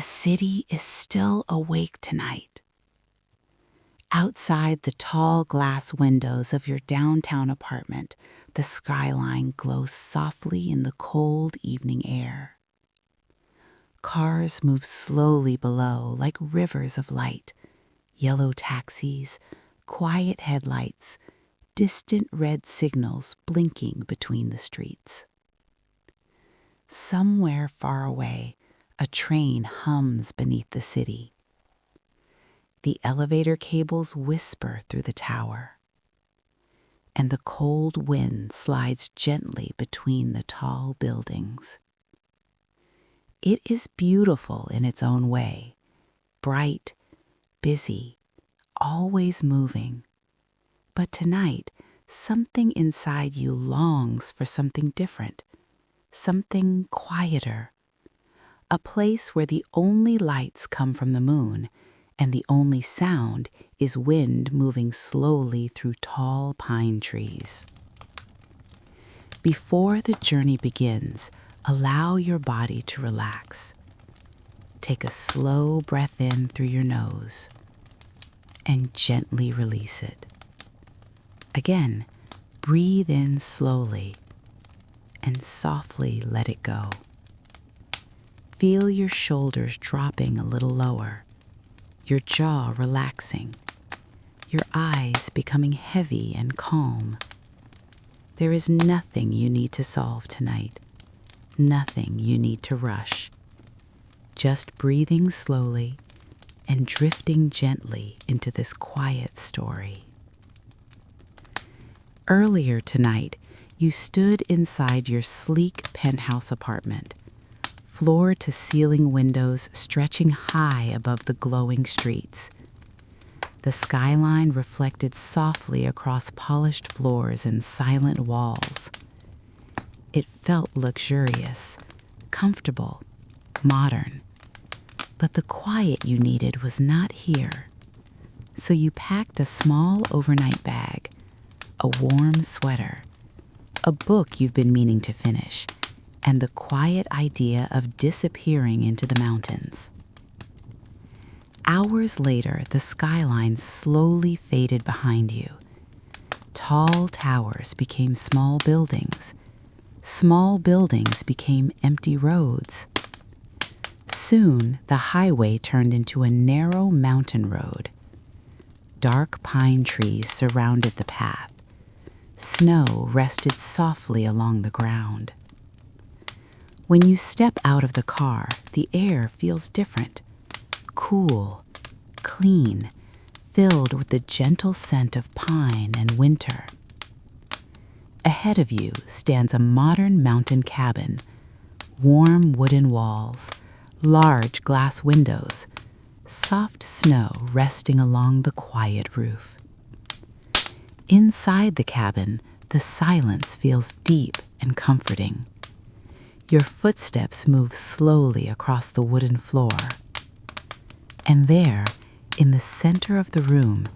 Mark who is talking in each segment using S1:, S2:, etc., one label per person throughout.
S1: The city is still awake tonight. Outside the tall glass windows of your downtown apartment, the skyline glows softly in the cold evening air. Cars move slowly below like rivers of light, yellow taxis, quiet headlights, distant red signals blinking between the streets. Somewhere far away, a train hums beneath the city. The elevator cables whisper through the tower, and the cold wind slides gently between the tall buildings. It is beautiful in its own way, bright, busy, always moving. But tonight, something inside you longs for something different, something quieter. A place where the only lights come from the moon and the only sound is wind moving slowly through tall pine trees. Before the journey begins, allow your body to relax. Take a slow breath in through your nose and gently release it. Again, breathe in slowly and softly let it go. Feel your shoulders dropping a little lower, your jaw relaxing, your eyes becoming heavy and calm. There is nothing you need to solve tonight, nothing you need to rush. Just breathing slowly and drifting gently into this quiet story. Earlier tonight, you stood inside your sleek penthouse apartment, floor-to-ceiling windows stretching high above the glowing streets. The skyline reflected softly across polished floors and silent walls. It felt luxurious, comfortable, modern. But the quiet you needed was not here. So you packed a small overnight bag, a warm sweater, a book you've been meaning to finish, and the quiet idea of disappearing into the mountains. Hours later, the skyline slowly faded behind you. Tall towers became small buildings. Small buildings became empty roads. Soon, the highway turned into a narrow mountain road. Dark pine trees surrounded the path. Snow rested softly along the ground. When you step out of the car, the air feels different. Cool, clean, filled with the gentle scent of pine and winter. Ahead of you stands a modern mountain cabin, warm wooden walls, large glass windows, soft snow resting along the quiet roof. Inside the cabin, the silence feels deep and comforting. Your footsteps move slowly across the wooden floor. And there, in the center of the room,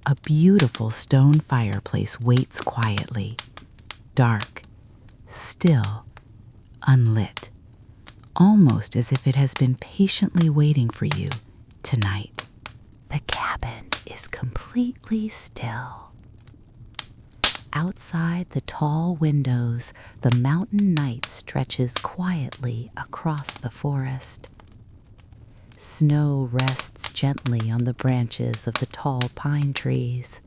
S1: a beautiful stone fireplace waits quietly, dark, still, unlit, almost as if it has been patiently waiting for you tonight. The cabin is completely still. Outside the tall windows, the mountain night stretches quietly across the forest. Snow rests gently on the branches of the tall pine trees.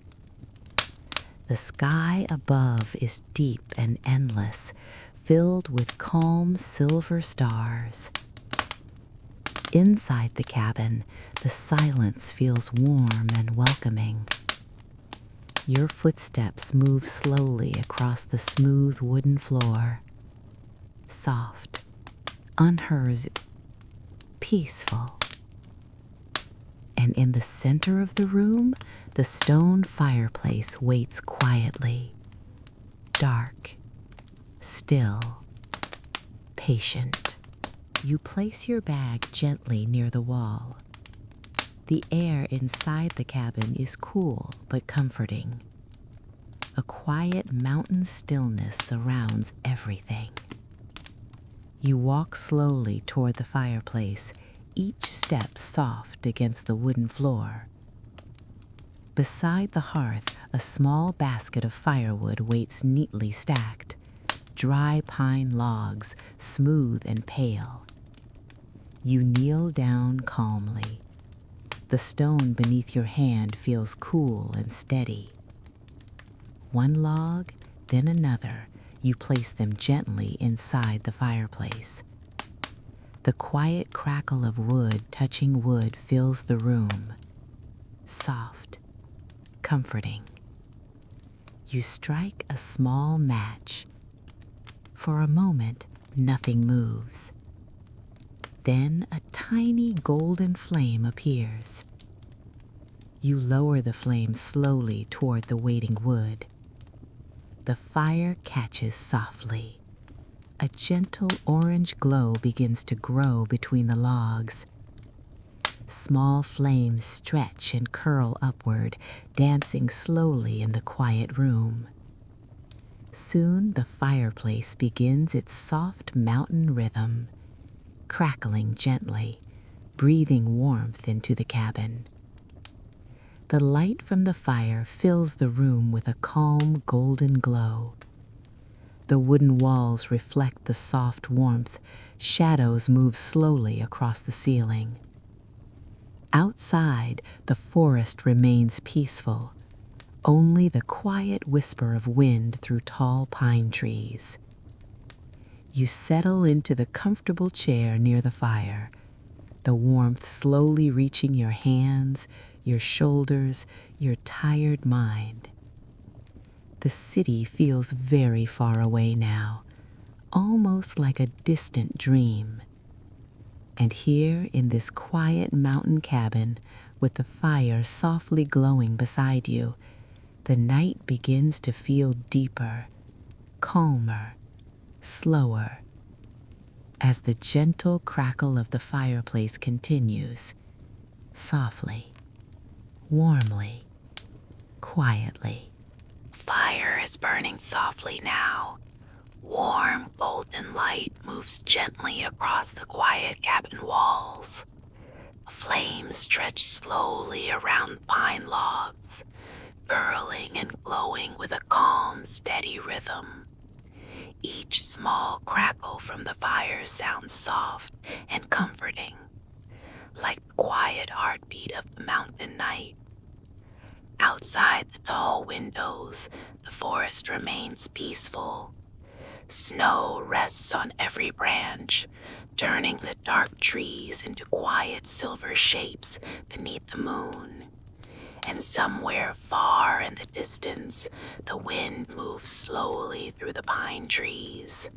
S1: The sky above is deep and endless, filled with calm silver stars. Inside the cabin, the silence feels warm and welcoming. Your footsteps move slowly across the smooth wooden floor. Soft, unhurried, peaceful. And in the center of the room, the stone fireplace waits quietly. Dark, still, patient. You place your bag gently near the wall. The air inside the cabin is cool but comforting. A quiet mountain stillness surrounds everything. You walk slowly toward the fireplace, each step soft against the wooden floor. Beside the hearth, a small basket of firewood waits neatly stacked, dry pine logs, smooth and pale. You kneel down calmly. The stone beneath your hand feels cool and steady. One log, then another, you place them gently inside the fireplace. The quiet crackle of wood touching wood fills the room, soft, comforting. You strike a small match. For a moment, nothing moves. Then a tiny golden flame appears. You lower the flame slowly toward the waiting wood. The fire catches softly. A gentle orange glow begins to grow between the logs. Small flames stretch and curl upward, dancing slowly in the quiet room. Soon the fireplace begins its soft mountain rhythm, crackling gently, breathing warmth into the cabin. The light from the fire fills the room with a calm golden glow. The wooden walls reflect the soft warmth. Shadows move slowly across the ceiling. Outside, the forest remains peaceful. Only the quiet whisper of wind through tall pine trees. You settle into the comfortable chair near the fire, the warmth slowly reaching your hands, your shoulders, your tired mind. The city feels very far away now, almost like a distant dream. And here in this quiet mountain cabin, with the fire softly glowing beside you, the night begins to feel deeper, calmer, slower. As the gentle crackle of the fireplace continues, softly, warmly, quietly. Fire is burning softly now. Warm golden light moves gently across the quiet cabin walls. The flames stretch slowly around the pine logs, curling and glowing with a calm, steady rhythm. Each small crackle from the fire sounds soft and comforting, like the quiet heartbeat of the mountain night. Outside the tall windows, the forest remains peaceful. Snow rests on every branch, turning the dark trees into quiet silver shapes beneath the moon. And somewhere far in the distance, the wind moves slowly through the pine trees,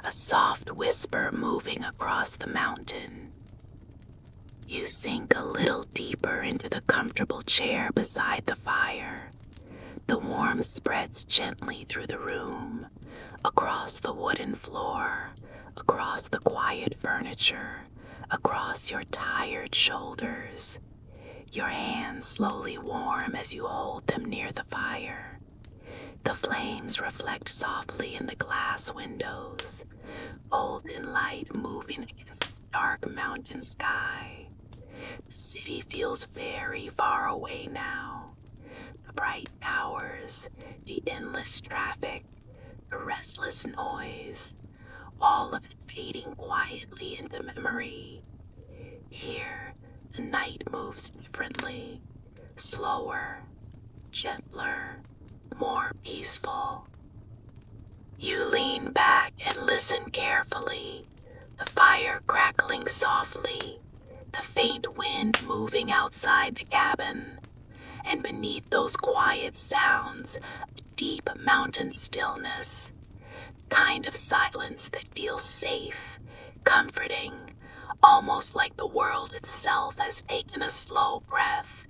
S1: a soft whisper moving across the mountain. You sink a little deeper into the comfortable chair beside the fire. The warmth spreads gently through the room, across the wooden floor, across the quiet furniture, across your tired shoulders. Your hands slowly warm as you hold them near the fire. The flames reflect softly in the glass windows, golden light moving against the dark mountain sky. The city feels very far away now. The bright towers, the endless traffic, the restless noise, all of it fading quietly into memory. Here, the night moves differently, slower, gentler, more peaceful. You lean back and listen carefully, the fire crackling softly, the faint wind moving outside the cabin, and beneath those quiet sounds, a deep mountain stillness, kind of silence that feels safe, comforting, almost like the world itself has taken a slow breath.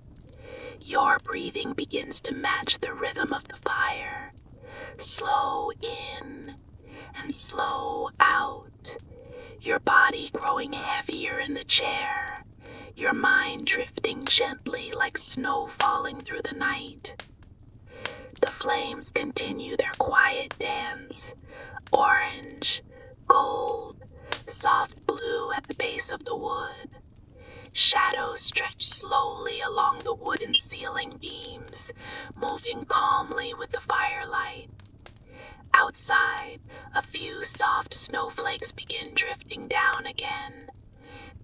S1: Your breathing begins to match the rhythm of the fire, slow in and slow out, your body growing heavier in the chair, your mind drifting gently like snow falling through the night. The flames continue their quiet dance, orange, gold, soft blue at the base of the wood. Shadows stretch slowly along the wooden ceiling beams, moving calmly with the firelight. Outside, a few soft snowflakes begin drifting down again.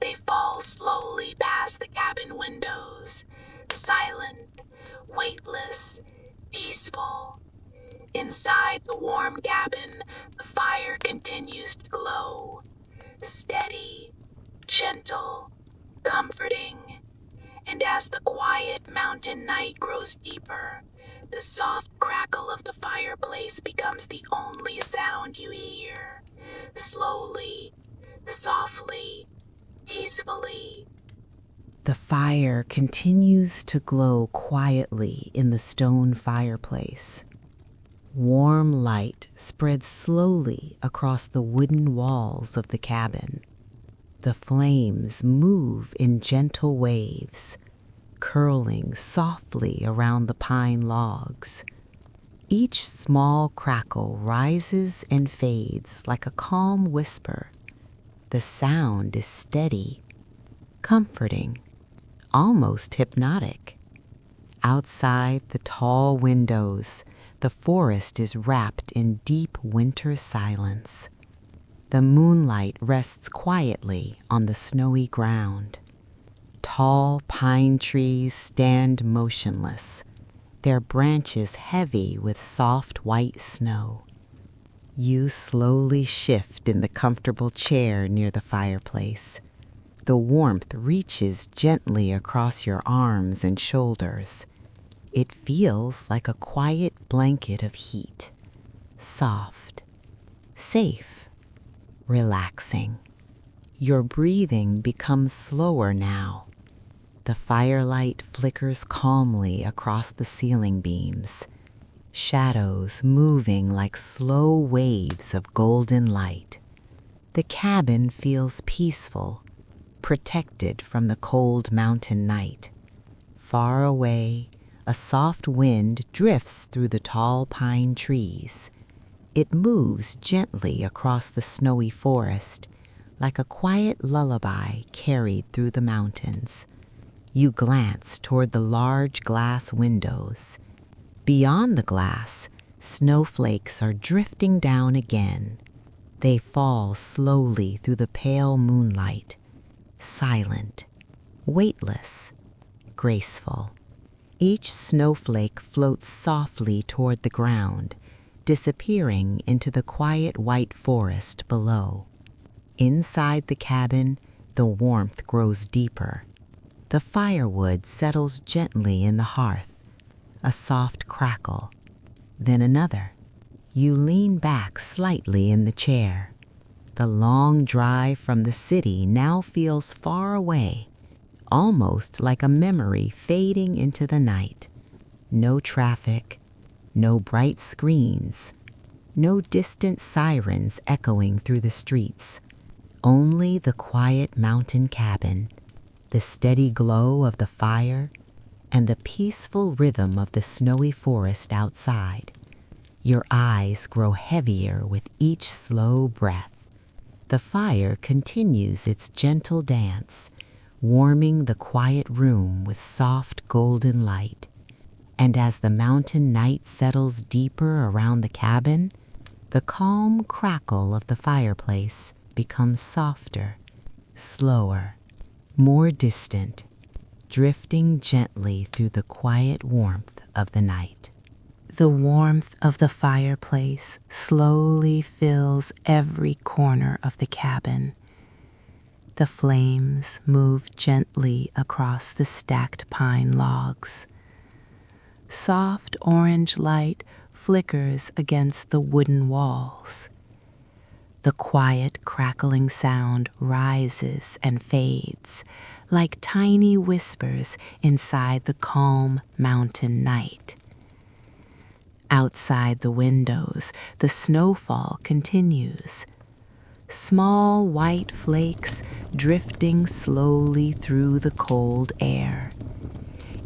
S1: They fall slowly past the cabin windows, silent, weightless, peaceful. Inside the warm cabin, the fire continues to glow, steady, gentle, comforting. And as the quiet mountain night grows deeper, the soft crackle of the fireplace becomes the only sound you hear. Slowly, softly, peacefully. The fire continues to glow quietly in the stone fireplace. Warm light spreads slowly across the wooden walls of the cabin. The flames move in gentle waves, curling softly around the pine logs. Each small crackle rises and fades like a calm whisper. The sound is steady, comforting, almost hypnotic. Outside the tall windows, the forest is wrapped in deep winter silence. The moonlight rests quietly on the snowy ground. Tall pine trees stand motionless, their branches heavy with soft white snow. You slowly shift in the comfortable chair near the fireplace. The warmth reaches gently across your arms and shoulders. It feels like a quiet blanket of heat, soft, safe, relaxing. Your breathing becomes slower now. The firelight flickers calmly across the ceiling beams, shadows moving like slow waves of golden light. The cabin feels peaceful, protected from the cold mountain night. Far away, a soft wind drifts through the tall pine trees. It moves gently across the snowy forest, like a quiet lullaby carried through the mountains. You glance toward the large glass windows. Beyond the glass, snowflakes are drifting down again. They fall slowly through the pale moonlight, silent, weightless, graceful. Each snowflake floats softly toward the ground, disappearing into the quiet white forest below. Inside the cabin, the warmth grows deeper. The firewood settles gently in the hearth. A soft crackle, then another. You lean back slightly in the chair. The long drive from the city now feels far away, almost like a memory fading into the night. No traffic, no bright screens, no distant sirens echoing through the streets. Only the quiet mountain cabin, the steady glow of the fire, and the peaceful rhythm of the snowy forest outside. Your eyes grow heavier with each slow breath. The fire continues its gentle dance, warming the quiet room with soft golden light. And as the mountain night settles deeper around the cabin, the calm crackle of the fireplace becomes softer, slower, more distant, drifting gently through the quiet warmth of the night. The warmth of the fireplace slowly fills every corner of the cabin. The flames move gently across the stacked pine logs. Soft orange light flickers against the wooden walls. The quiet crackling sound rises and fades like tiny whispers inside the calm mountain night. Outside the windows, the snowfall continues. Small white flakes drifting slowly through the cold air.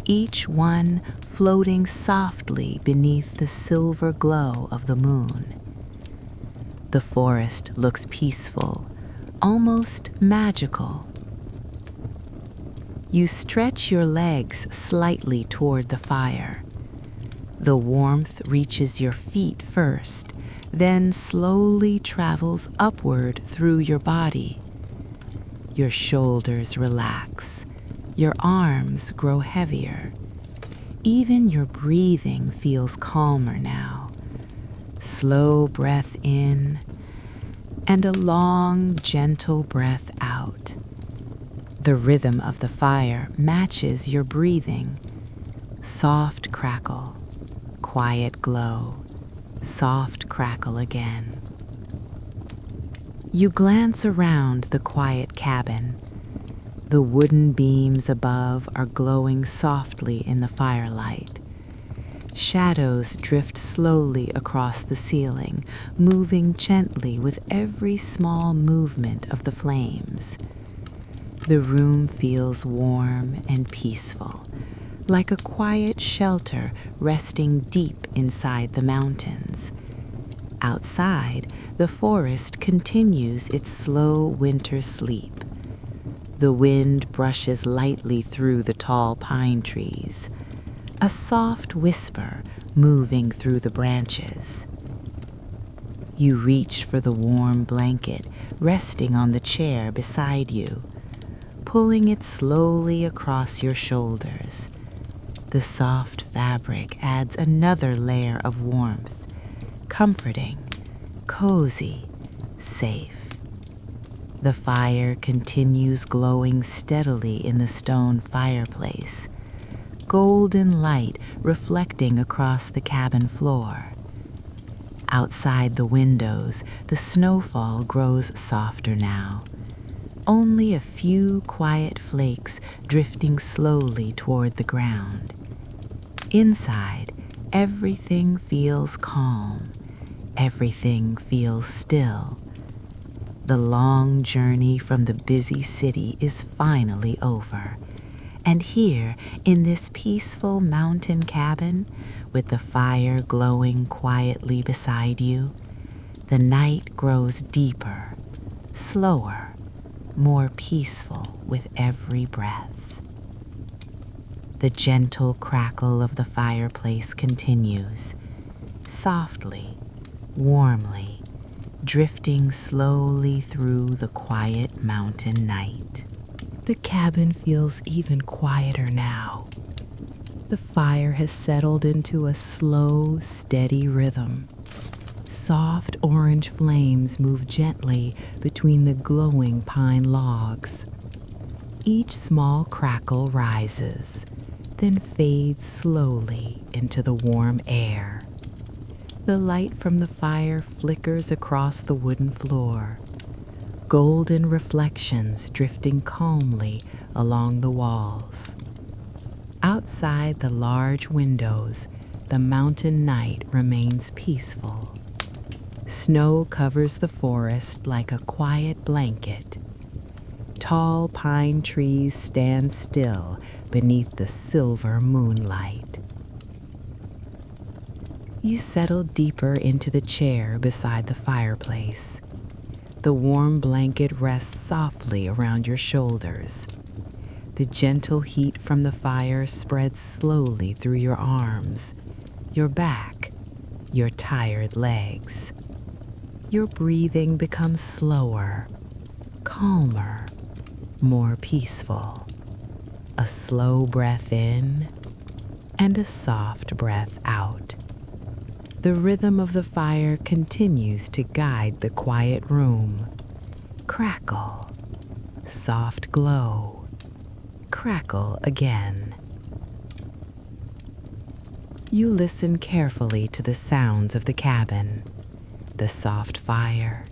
S1: Each one floating softly beneath the silver glow of the moon. The forest looks peaceful, almost magical. You stretch your legs slightly toward the fire. The warmth reaches your feet first, then slowly travels upward through your body. Your shoulders relax, your arms grow heavier. Even your breathing feels calmer now. Slow breath in and a long, gentle breath out. The rhythm of the fire matches your breathing. Soft crackle, quiet glow, soft crackle again. You glance around the quiet cabin. The wooden beams above are glowing softly in the firelight. Shadows drift slowly across the ceiling, moving gently with every small movement of the flames. The room feels warm and peaceful, like a quiet shelter resting deep inside the mountains. Outside, the forest continues its slow winter sleep. The wind brushes lightly through the tall pine trees, a soft whisper moving through the branches. You reach for the warm blanket resting on the chair beside you, pulling it slowly across your shoulders. The soft fabric adds another layer of warmth, comforting, cozy, safe. The fire continues glowing steadily in the stone fireplace, golden light reflecting across the cabin floor. Outside the windows, the snowfall grows softer now. Only a few quiet flakes drifting slowly toward the ground. Inside, everything feels calm. Everything feels still. The long journey from the busy city is finally over. And here, in this peaceful mountain cabin, with the fire glowing quietly beside you, the night grows deeper, slower, more peaceful with every breath. The gentle crackle of the fireplace continues, softly, warmly, drifting slowly through the quiet mountain night. The cabin feels even quieter now. The fire has settled into a slow, steady rhythm. Soft orange flames move gently between the glowing pine logs. Each small crackle rises, then fades slowly into the warm air. The light from the fire flickers across the wooden floor, golden reflections drifting calmly along the walls. Outside the large windows, the mountain night remains peaceful. Snow covers the forest like a quiet blanket. Tall pine trees stand still beneath the silver moonlight. You settle deeper into the chair beside the fireplace. The warm blanket rests softly around your shoulders. The gentle heat from the fire spreads slowly through your arms, your back, your tired legs. Your breathing becomes slower, calmer, more peaceful. A slow breath in and a soft breath out. The rhythm of the fire continues to guide the quiet room. Crackle, soft glow, crackle again. You listen carefully to the sounds of the cabin, the soft fire,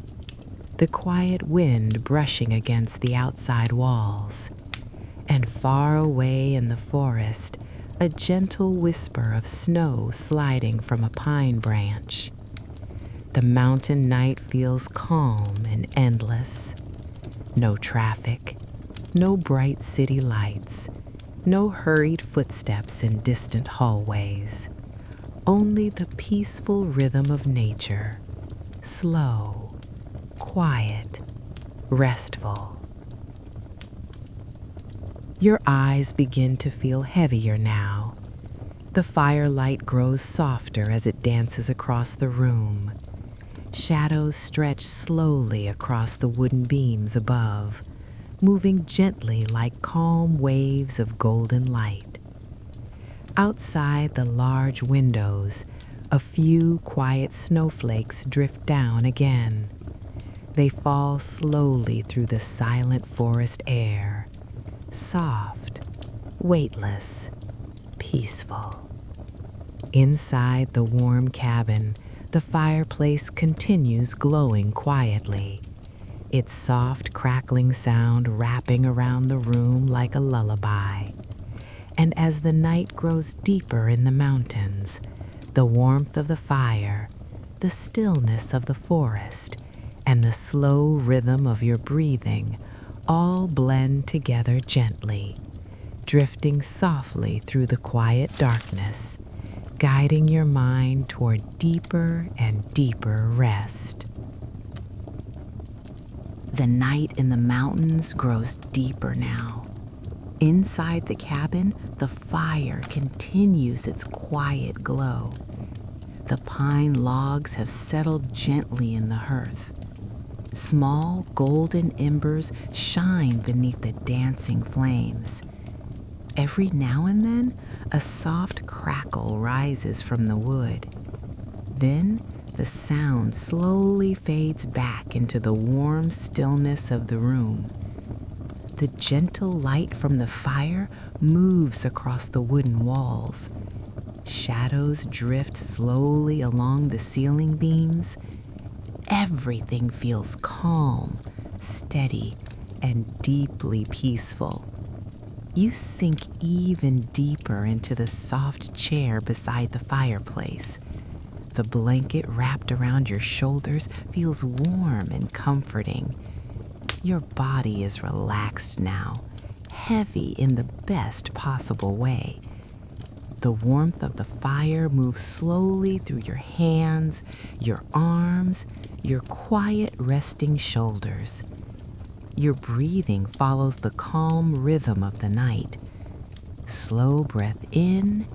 S1: the quiet wind brushing against the outside walls, and far away in the forest, a gentle whisper of snow sliding from a pine branch. The mountain night feels calm and endless. No traffic, no bright city lights, no hurried footsteps in distant hallways. Only the peaceful rhythm of nature, slow, quiet, restful. Your eyes begin to feel heavier now. The firelight grows softer as it dances across the room. Shadows stretch slowly across the wooden beams above, moving gently like calm waves of golden light. Outside the large windows, a few quiet snowflakes drift down again. They fall slowly through the silent forest air, soft, weightless, peaceful. Inside the warm cabin, the fireplace continues glowing quietly, its soft crackling sound wrapping around the room like a lullaby. And as the night grows deeper in the mountains, the warmth of the fire, the stillness of the forest, and the slow rhythm of your breathing all blend together gently, drifting softly through the quiet darkness, guiding your mind toward deeper and deeper rest. The night in the mountains grows deeper now. Inside the cabin, the fire continues its quiet glow. The pine logs have settled gently in the hearth. Small golden embers shine beneath the dancing flames. Every now and then, a soft crackle rises from the wood. Then, the sound slowly fades back into the warm stillness of the room. The gentle light from the fire moves across the wooden walls. Shadows drift slowly along the ceiling beams. Everything feels calm, steady, and deeply peaceful. You sink even deeper into the soft chair beside the fireplace. The blanket wrapped around your shoulders feels warm and comforting. Your body is relaxed now, heavy in the best possible way. The warmth of the fire moves slowly through your hands, your arms, your quiet resting shoulders. Your breathing follows the calm rhythm of the night. Slow breath in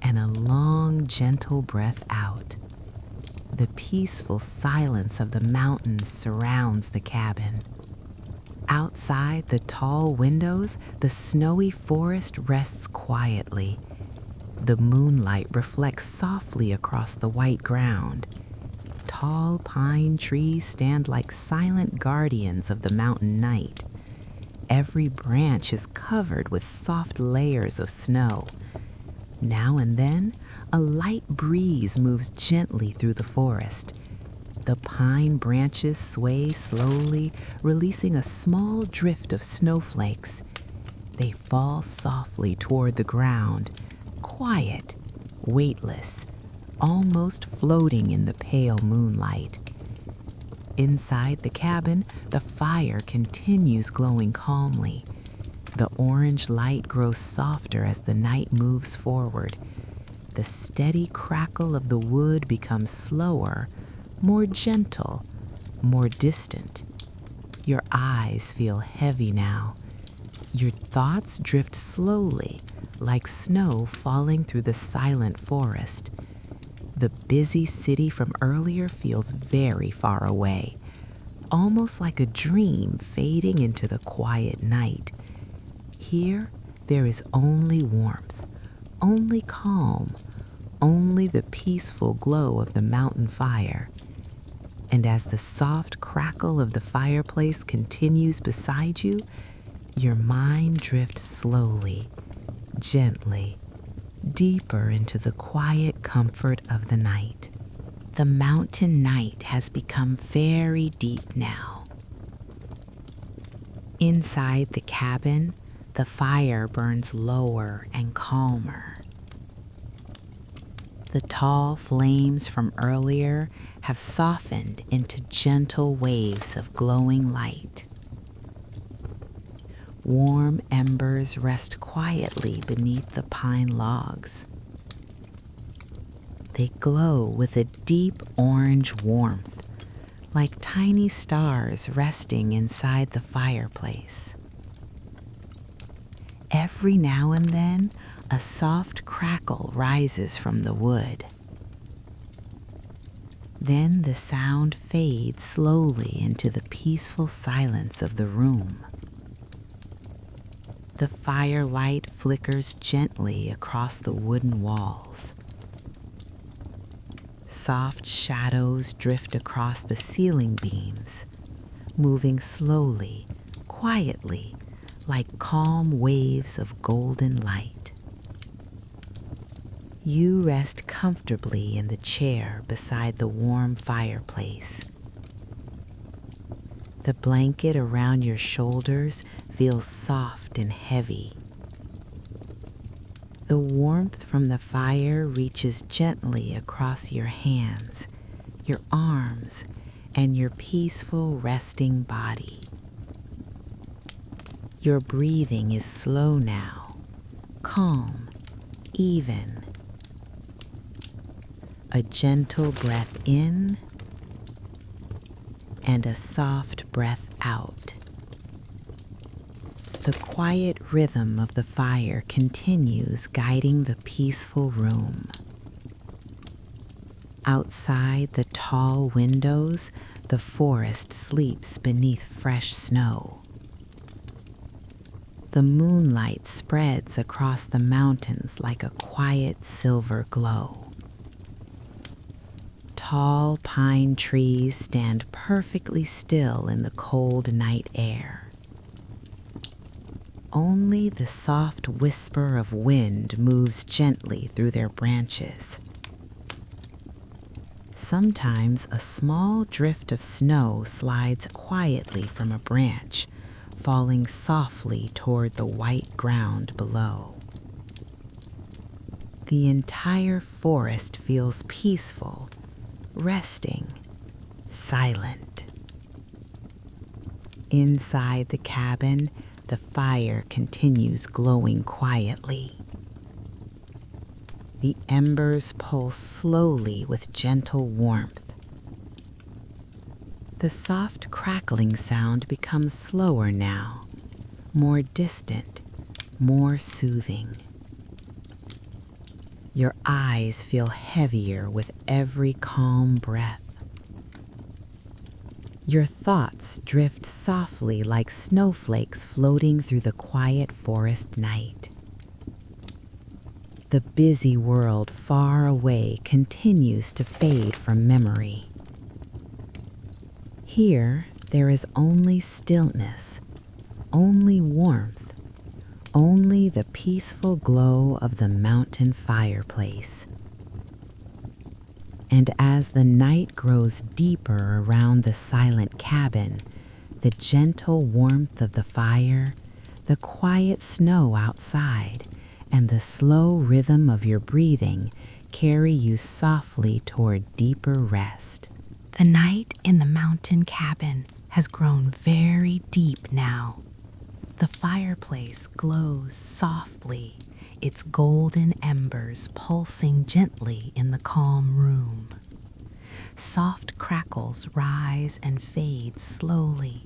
S1: and a long, gentle breath out. The peaceful silence of the mountains surrounds the cabin. Outside the tall windows, the snowy forest rests quietly. The moonlight reflects softly across the white ground. Tall pine trees stand like silent guardians of the mountain night. Every branch is covered with soft layers of snow. Now and then, a light breeze moves gently through the forest. The pine branches sway slowly, releasing a small drift of snowflakes. They fall softly toward the ground, quiet, weightless, almost floating in the pale moonlight. Inside the cabin, the fire continues glowing calmly. The orange light grows softer as the night moves forward. The steady crackle of the wood becomes slower, more gentle, more distant. Your eyes feel heavy now. Your thoughts drift slowly, like snow falling through the silent forest. The busy city from earlier feels very far away, almost like a dream fading into the quiet night. Here, there is only warmth, only calm, only the peaceful glow of the mountain fire. And as the soft crackle of the fireplace continues beside you, your mind drifts slowly, gently, deeper into the quiet comfort of the night. The mountain night has become very deep now. Inside the cabin, the fire burns lower and calmer. The tall flames from earlier have softened into gentle waves of glowing light. Warm embers rest quietly beneath the pine logs. They glow with a deep orange warmth, like tiny stars resting inside the fireplace. every now and then, a soft crackle rises from the wood. Then the sound fades slowly into the peaceful silence of the room. The firelight flickers gently across the wooden walls. Soft shadows drift across the ceiling beams, moving slowly, quietly, like calm waves of golden light. You rest comfortably in the chair beside the warm fireplace. The blanket around your shoulders feels soft and heavy. The warmth from the fire reaches gently across your hands, your arms, and your peaceful resting body. Your breathing is slow now, calm, even. A gentle breath in and a soft breath out. The quiet rhythm of the fire continues guiding the peaceful room. Outside the tall windows, the forest sleeps beneath fresh snow. The moonlight spreads across the mountains like a quiet silver glow. Tall pine trees stand perfectly still in the cold night air. Only the soft whisper of wind moves gently through their branches. Sometimes a small drift of snow slides quietly from a branch, falling softly toward the white ground below. The entire forest feels peaceful, resting, silent. Inside the cabin, the fire continues glowing quietly. The embers pulse slowly with gentle warmth. The soft crackling sound becomes slower now, more distant, more soothing. Your eyes feel heavier with every calm breath. Your thoughts drift softly like snowflakes floating through the quiet forest night. The busy world far away continues to fade from memory. Here, there is only stillness, only warmth, only the peaceful glow of the mountain fireplace. And as the night grows deeper around the silent cabin, the gentle warmth of the fire, the quiet snow outside, and the slow rhythm of your breathing carry you softly toward deeper rest. The night in the mountain cabin has grown very deep now. The fireplace glows softly, its golden embers pulsing gently in the calm room. Soft crackles rise and fade slowly,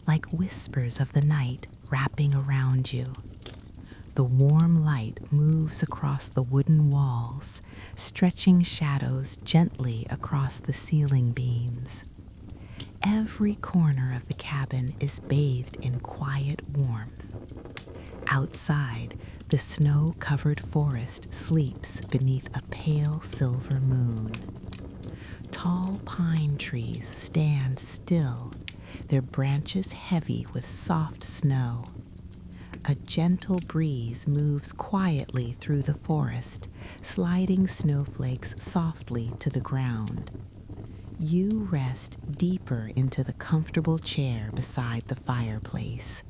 S1: like whispers of the night wrapping around you. The warm light moves across the wooden walls, stretching shadows gently across the ceiling beams. Every corner of the cabin is bathed in quiet warmth. Outside, the snow-covered forest sleeps beneath a pale silver moon. Tall pine trees stand still, their branches heavy with soft snow. A gentle breeze moves quietly through the forest, sliding snowflakes softly to the ground. You rest deeper into the comfortable chair beside the fireplace.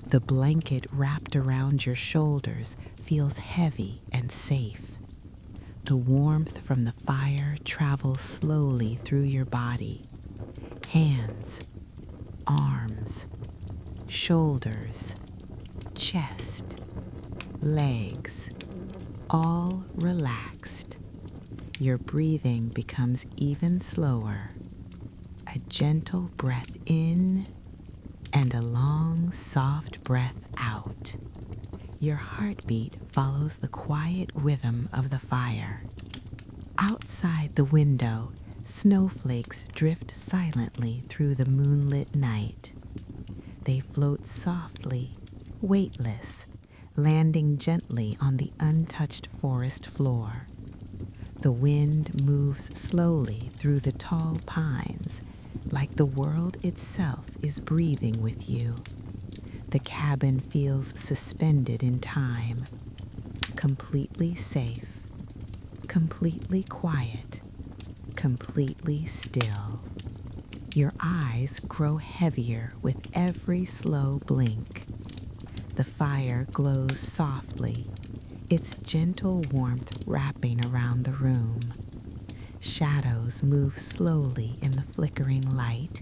S1: The blanket wrapped around your shoulders feels heavy and safe. The warmth from the fire travels slowly through your body. Hands, arms, shoulders, chest, legs, all relaxed. Your breathing becomes even slower. A gentle breath in and a long, soft breath out. Your heartbeat follows the quiet rhythm of the fire. Outside the window, snowflakes drift silently through the moonlit night. They float softly, weightless, landing gently on the untouched forest floor. The wind moves slowly through the tall pines, like the world itself is breathing with you. The cabin feels suspended in time, completely safe, completely quiet, completely still. Your eyes grow heavier with every slow blink. The fire glows softly, its gentle warmth wrapping around the room. Shadows move slowly in the flickering light,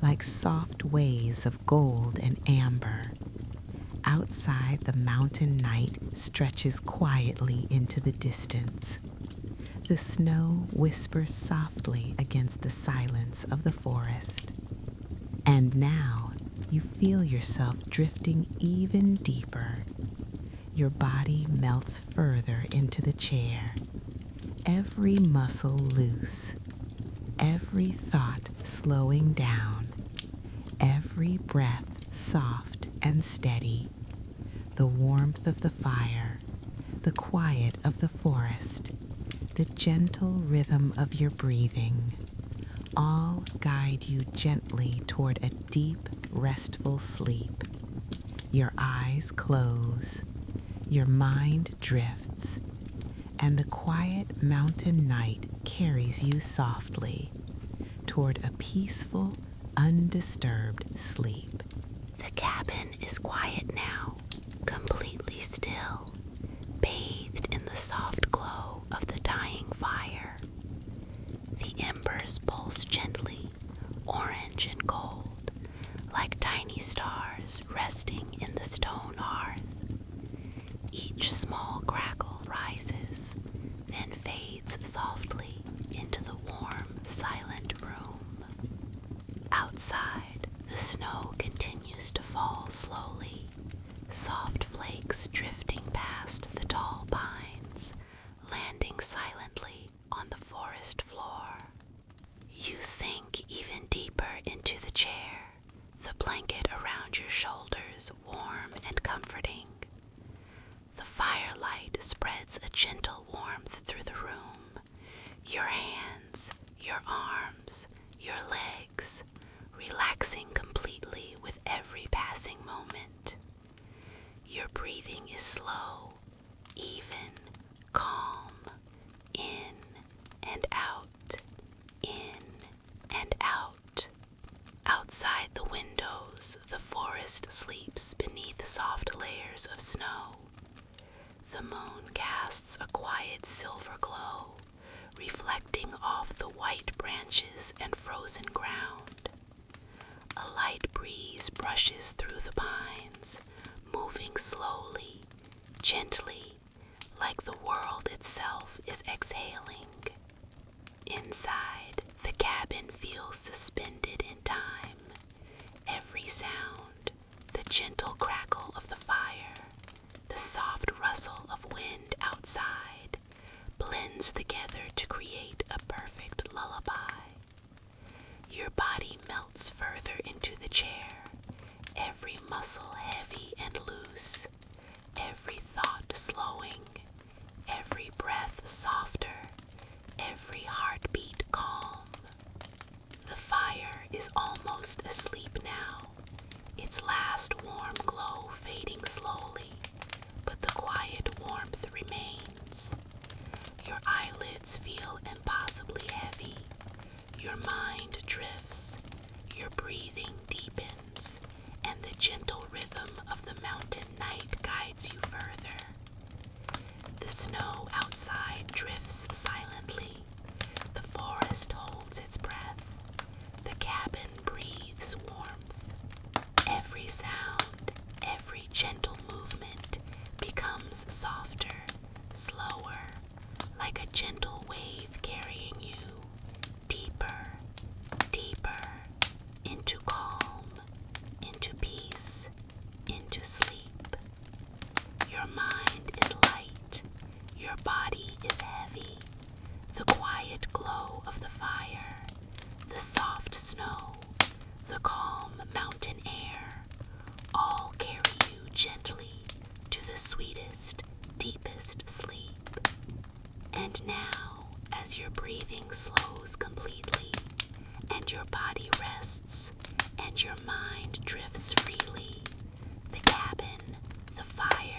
S1: like soft waves of gold and amber. Outside, the mountain night stretches quietly into the distance. The snow whispers softly against the silence of the forest. And now you feel yourself drifting even deeper. Your body melts further into the chair, every muscle loose, every thought slowing down, every breath soft and steady. The warmth of the fire, the quiet of the forest, the gentle rhythm of your breathing, all guide you gently toward a deep, restful sleep. Your eyes close, your mind drifts, and the quiet mountain night carries you softly toward a peaceful, undisturbed sleep. The cabin is quiet now, completely still, bathed in the soft glow of the dying fire. The embers pulse gently, orange and gold, like tiny stars resting in the stone hearth. Each small crackle rises, then fades softly into the warm, silent room. Outside, the snow continues to fall slowly, soft flakes drifting past the tall pines, landing silently on the forest floor. You sink even deeper into the chair, the blanket around your shoulders warm and comforting. The firelight spreads a gentle warmth through the room. Your hands, your arms, your legs, relaxing completely with every passing moment. Your breathing is slow, even, calm, in and out, in and out. Outside the windows, the forest sleeps beneath soft layers of snow. The moon casts a quiet silver glow, reflecting off the white branches and frozen ground. A light breeze brushes through the pines, moving slowly, gently, like the world itself is exhaling. Inside, the cabin feels suspended in time. Every sound, the gentle crackle of the fire, the soft rustle of wind outside, blends together to create a perfect lullaby. Your body melts further into the chair, every muscle heavy and loose, every thought slowing, every breath softer, every heartbeat calm. The fire is almost asleep now, its last warm glow fading slowly, but the quiet warmth remains. Your eyelids feel impossibly heavy, your mind drifts, your breathing deepens, and the gentle rhythm of the mountain night guides you further. The snow outside drifts silently, the forest holds its breath, the cabin breathes warmth. Every sound, every gentle movement becomes softer, slower, like a gentle wave carrying you deeper, deeper into calm, into peace, into sleep. is heavy. The quiet glow of the fire, the soft snow, the calm mountain air, all carry you gently to the sweetest, deepest sleep. And now, as your breathing slows completely, and your body rests, and your mind drifts freely, the cabin, the fire,